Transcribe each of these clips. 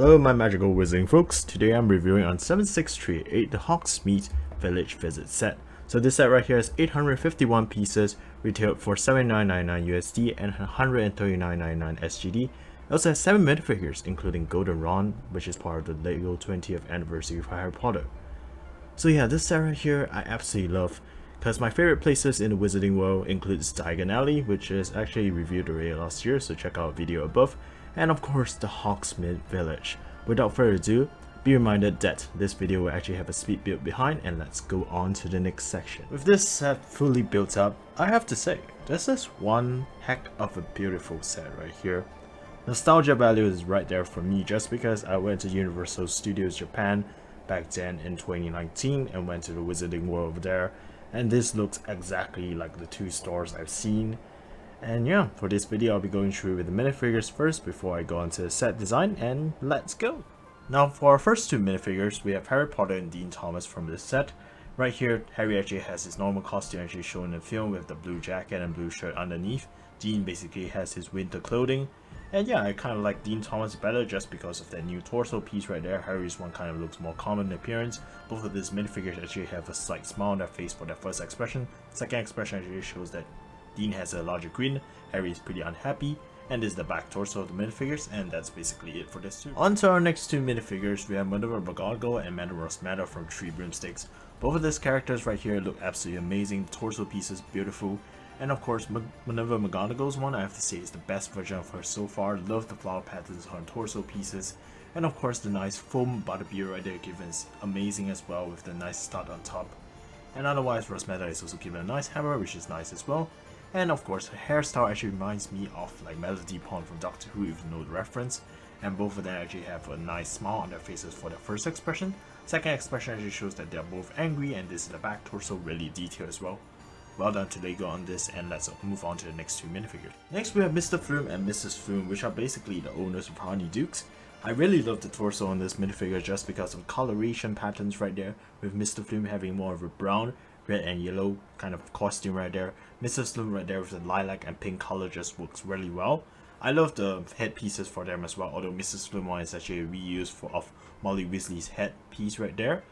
Hello my magical wizarding folks, today I'm reviewing on 7638 the Hogsmeade Village Visit set. So this set right here is 851 pieces, retailed for $79.99 USD and $139.99 SGD. It also has 7 minifigures including Golden Ron, which is part of the Lego 20th anniversary for Harry Potter. So yeah, this set right here I absolutely love, because my favorite places in the wizarding world includes Diagon Alley, which is actually reviewed already last year, so check out the video above. And of course the Hogsmeade Village. Without further ado, be reminded that this video will actually have a speed build behind, and let's go on to the next section. With this set fully built up, I have to say, this is one heck of a beautiful set right here. Nostalgia value is right there for me just because I went to Universal Studios Japan back then in 2019 and went to the wizarding world over there, and this looks exactly like the two stores I've seen. And yeah, for this video I'll be going through with the minifigures first before I go on to the set design, and let's go! Now for our first two minifigures, we have Harry Potter and Dean Thomas from this set. Right here, Harry actually has his normal costume actually shown in the film with the blue jacket and blue shirt underneath. Dean basically has his winter clothing. And yeah, I kind of like Dean Thomas better just because of that new torso piece right there. Harry's one kind of looks more common in appearance. Both of these minifigures actually have a slight smile on their face for their first expression. Second expression actually shows that Dean has a larger grin, Harry is pretty unhappy, and this is the back torso of the minifigures, and that's basically it for this two. On to our next two minifigures, we have Minerva McGonagall and Madame Rosmata from Three Broomsticks. Both of these characters right here look absolutely amazing, torso piece is beautiful, and of course Minerva McGonagall's one I have to say is the best version of her so far. Love the flower patterns on torso pieces, and of course the nice foam butterbeer right there given is amazing as well with the nice stud on top. And otherwise Rosmata is also given a nice hammer, which is nice as well. And of course, her hairstyle actually reminds me of like Melody Pond from Doctor Who, if you know the reference. And both of them actually have a nice smile on their faces for their first expression. Second expression actually shows that they are both angry, and this is the back torso really detailed as well. Well done to Lego on this, and let's move on to the next two minifigures. Next we have Mr. Flume and Mrs. Flume, which are basically the owners of HoneyDukes. I really love the torso on this minifigure just because of coloration patterns right there, with Mr. Flume having more of a brown, red and yellow kind of costume right there. Mrs. Flume right there with the lilac and pink color just works really well. I love the headpieces for them as well, although Mrs. Flume one is actually a reuse of Molly Weasley's headpiece right there.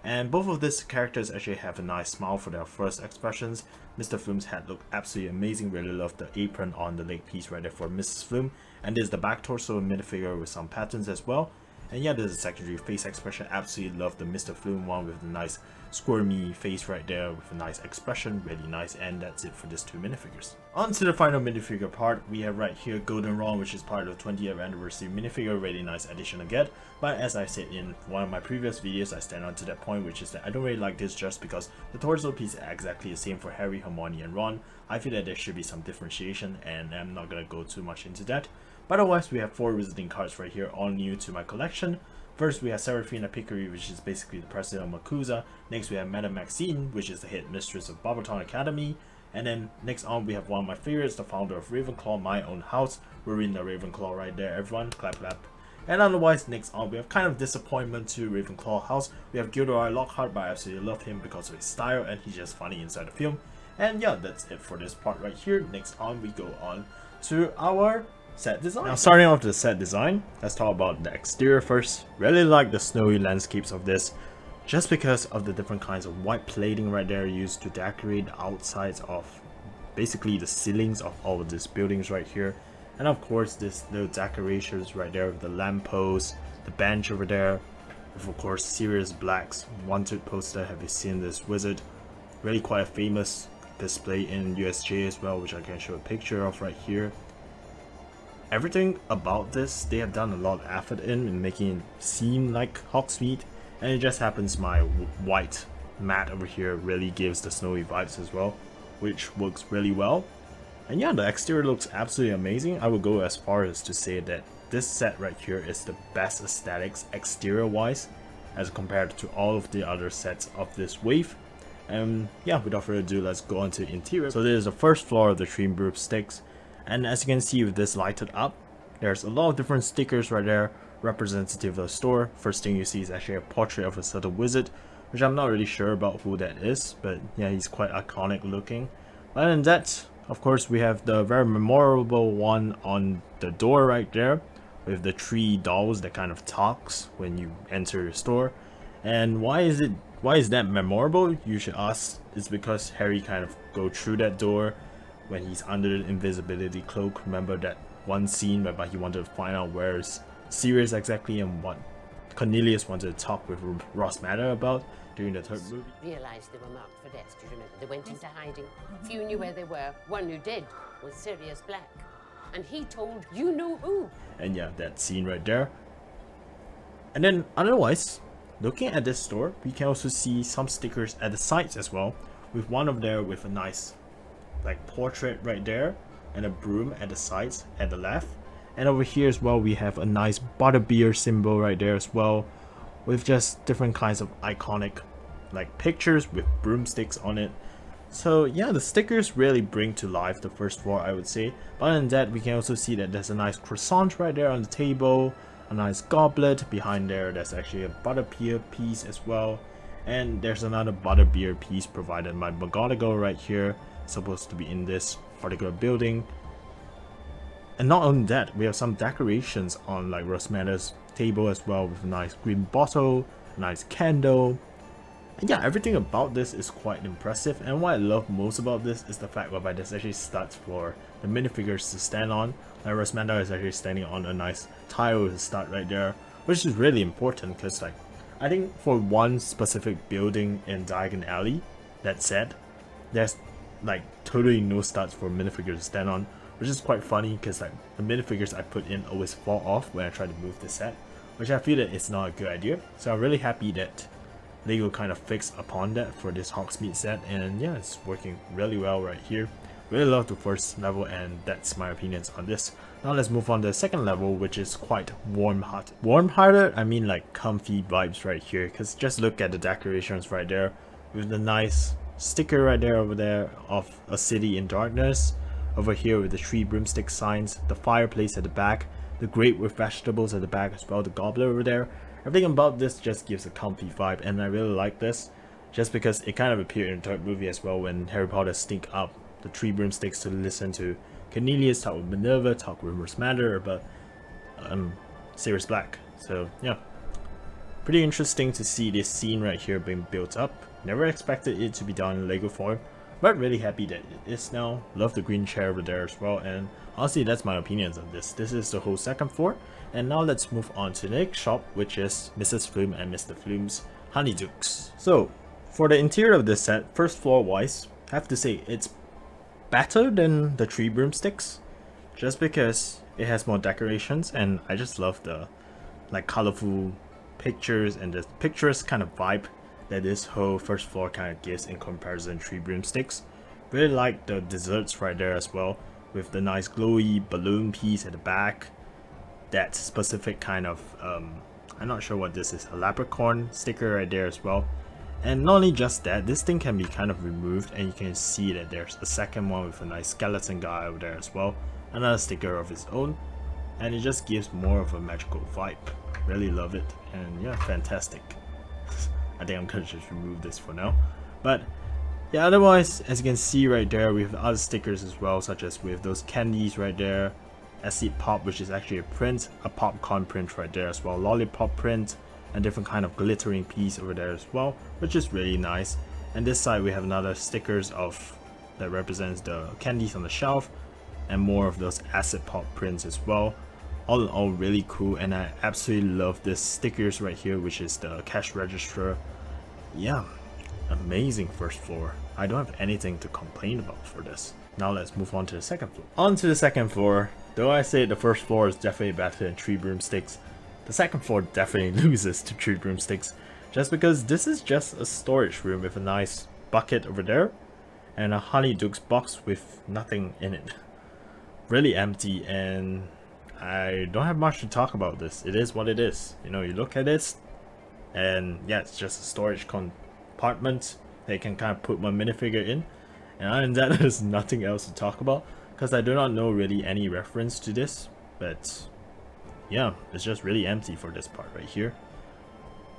And both of these characters actually have a nice smile for their first expressions. Mr. Flume's head looked absolutely amazing, really love the apron on the leg piece right there for Mrs. Flume. And this is the back torso minifigure with some patterns as well. And yeah, this is a secondary face expression. Absolutely love the Mr. Flume one with the nice squirmy face right there with a nice expression, really nice. And that's it for these two minifigures. On to the final minifigure part, we have right here Golden Ron, which is part of the 20th anniversary minifigure, really nice addition to get. But as I said in one of my previous videos, I stand on to that point, which is that I don't really like this just because the torso piece is exactly the same for Harry, Hermione and Ron. I feel that there should be some differentiation, and I'm not gonna go too much into that. But otherwise, we have 4 visiting cards right here, all new to my collection. First, we have Seraphina Picquery, which is basically the president of Makusa. Next, we have Madame Maxine, which is the head mistress of Barberton Academy. And then next on, we have one of my favorites, the founder of Ravenclaw, my own house. Rowena Ravenclaw right there, everyone. Clap, clap. And otherwise, next on, we have kind of disappointment to Ravenclaw house. We have Gilderoy Lockhart, but I absolutely love him because of his style, and he's just funny inside the film. And yeah, that's it for this part right here. Next on, we go on to our set design. Now starting off the set design, let's talk about the exterior first. Really like the snowy landscapes of this, just because of the different kinds of white plating right there used to decorate the outsides of basically the ceilings of all of these buildings right here. And of course this little decorations right there with the lamppost, the bench over there, with of course Sirius Black's wanted poster. Have you seen this wizard? Really quite a famous display in USJ as well, which I can show a picture of right here. Everything about this, they have done a lot of effort in making it seem like Hogsmeade, and it just happens my white mat over here really gives the snowy vibes as well, which works really well. And yeah, the exterior looks absolutely amazing. I would go as far as to say that this set right here is the best aesthetics exterior wise as compared to all of the other sets of this wave. And yeah, without further ado, let's go on to interior. So this is the first floor of the Three Broomsticks. And as you can see with this lighted up, there's a lot of different stickers right there representative of the store. First thing you see is actually a portrait of a certain wizard, which I'm not really sure about who that is, but yeah, he's quite iconic looking. Other than that, of course, we have the very memorable one on the door right there, with the 3 dolls that kind of talks when you enter your store. And why is that memorable, you should ask? It's because Harry kind of go through that door when he's under the invisibility cloak. Remember that one scene whereby he wanted to find out where's Sirius exactly and what Cornelius wanted to talk with Hogsmeade about during the 3rd movie. Realised they were marked for death, do you remember? They went into hiding. Few knew where they were. One who did was Sirius Black. And he told you know who. And yeah, that scene right there. And then otherwise, looking at this store, we can also see some stickers at the sides as well, with one of there with a nice like portrait right there and a broom at the sides at the left. And over here as well, we have a nice butterbeer symbol right there as well, with just different kinds of iconic like pictures with broomsticks on it. So yeah, the stickers really bring to life the first floor, I would say. But other than that, we can also see that there's a nice croissant right there on the table, a nice goblet behind there. There's actually a butterbeer piece as well, and there's another butterbeer piece provided by McGonagall right here, supposed to be in this particular building. And not only that, we have some decorations on like Hogsmeade's table as well, with a nice green bottle, a nice candle. And yeah, everything about this is quite impressive. And what I love most about this is the fact whereby there's actually studs for the minifigures to stand on. Like Hogsmeade is actually standing on a nice tile with a stud right there, which is really important because like I think for one specific building in Diagon Alley, that said, there's like totally no studs for minifigures to stand on, which is quite funny because like the minifigures I put in always fall off when I try to move the set, which I feel that it's not a good idea. So I'm really happy that Lego kind of fixed upon that for this Hogsmeade set, and yeah, it's working really well right here. Really love the first level, and that's my opinions on this. Now let's move on to the second level, which is quite warm-hearted. Warm-hearted, I mean like comfy vibes right here, because just look at the decorations right there, with the nice sticker right there over there of a city in darkness. Over here with the 3 broomstick signs, the fireplace at the back, the grate with vegetables at the back as well, the goblet over there. Everything about this just gives a comfy vibe, and I really like this, just because it kind of appeared in the 3rd movie as well when Harry Potter sneak up the 3 broomsticks to listen to Cornelius talk with Minerva, talk with Hogsmeade about Sirius Black. So yeah, pretty interesting to see this scene right here being built up. Never expected it to be done in Lego form, but really happy that it is now. Love the green chair over there as well, and honestly that's my opinions on this. This is the whole second floor, and now let's move on to the next shop, which is Mrs. Flume and Mr. Flume's HoneyDukes. So for the interior of this set, first floor wise, I have to say it's better than the 3 broomsticks, just because it has more decorations, and I just love the like colorful pictures and the picturesque kind of vibe that this whole first floor kind of gives in comparison to 3 broomsticks. Really like the desserts right there as well, with the nice glowy balloon piece at the back. That specific kind of I'm not sure what this is, a leprechaun sticker right there as well. And not only just that, this thing can be kind of removed, and you can see that there's a second one with a nice skeleton guy over there as well, another sticker of its own, and it just gives more of a magical vibe. Really love it, and yeah, fantastic. I think I'm gonna just remove this for now. But yeah, otherwise, as you can see right there, we have other stickers as well, such as with those candies right there, acid pop, which is actually a print, a popcorn print right there as well, lollipop print, and different kind of glittering piece over there as well, which is really nice. And this side we have another stickers of that represents the candies on the shelf, and more of those acid pop prints as well. All in all, really cool, and I absolutely love this stickers right here, which is the cash register. Yeah, amazing first floor. I don't have anything to complain about for this. Now let's move on to the second floor. On to the second floor. Though I say the first floor is definitely better than 3 broomsticks, the second floor definitely loses to 3 broomsticks, just because this is just a storage room with a nice bucket over there, and a HoneyDukes box with nothing in it. Really empty, and I don't have much to talk about this. It is what it is. You know, you look at this, and yeah, it's just a storage compartment that you can kind of put one minifigure in. And other than that, there's nothing else to talk about, because I do not know really any reference to this. But yeah, it's just really empty for this part right here.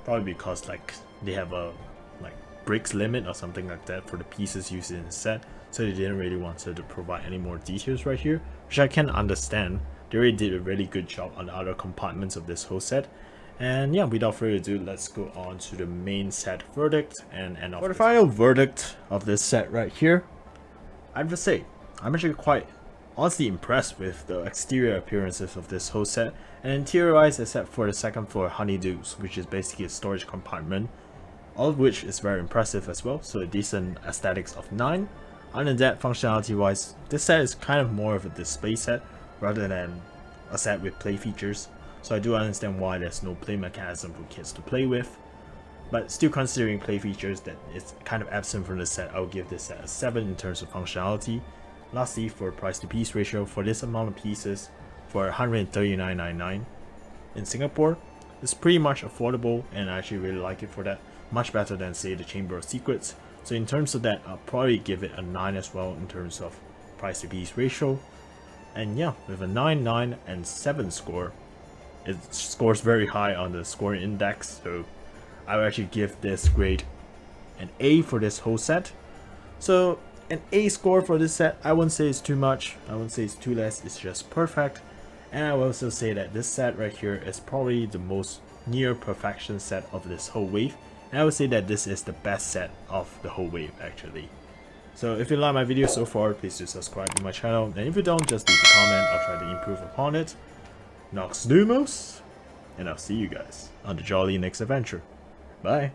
Probably because like they have a like bricks limit or something like that for the pieces used in the set, so they didn't really want to provide any more details right here, which I can understand. they really did a really good job on the other compartments of this whole set. And yeah, without further ado, let's go on to the main set verdict and end off. For the final verdict of this set right here, I'd just say I'm actually quite honestly impressed with the exterior appearances of this whole set, and interior-wise, except for the second floor HoneyDukes, which is basically a storage compartment, all of which is very impressive as well, so a decent aesthetics of 9. Other than that, functionality-wise, this set is kind of more of a display set rather than a set with play features, so I do understand why there's no play mechanism for kids to play with. But still, considering play features that is kind of absent from the set, I will give this set a 7 in terms of functionality. Lastly, for price to piece ratio, for this amount of pieces, for $139.99 in Singapore, it's pretty much affordable, and I actually really like it for that. Much better than, say, the Chamber of Secrets. So in terms of that, I'll probably give it a 9 as well in terms of price to piece ratio. And yeah, with a 9, 9, and 7 score, it scores very high on the scoring index, so I will actually give this grade an A for this whole set. So an A score for this set, I wouldn't say it's too much, I wouldn't say it's too less, it's just perfect. And I will also say that this set right here is probably the most near perfection set of this whole wave. And I would say that this is the best set of the whole wave actually. So if you like my video so far, please do subscribe to my channel, and if you don't, just leave a comment, I'll try to improve upon it. Nox Lumos, and I'll see you guys on the jolly next adventure. Bye!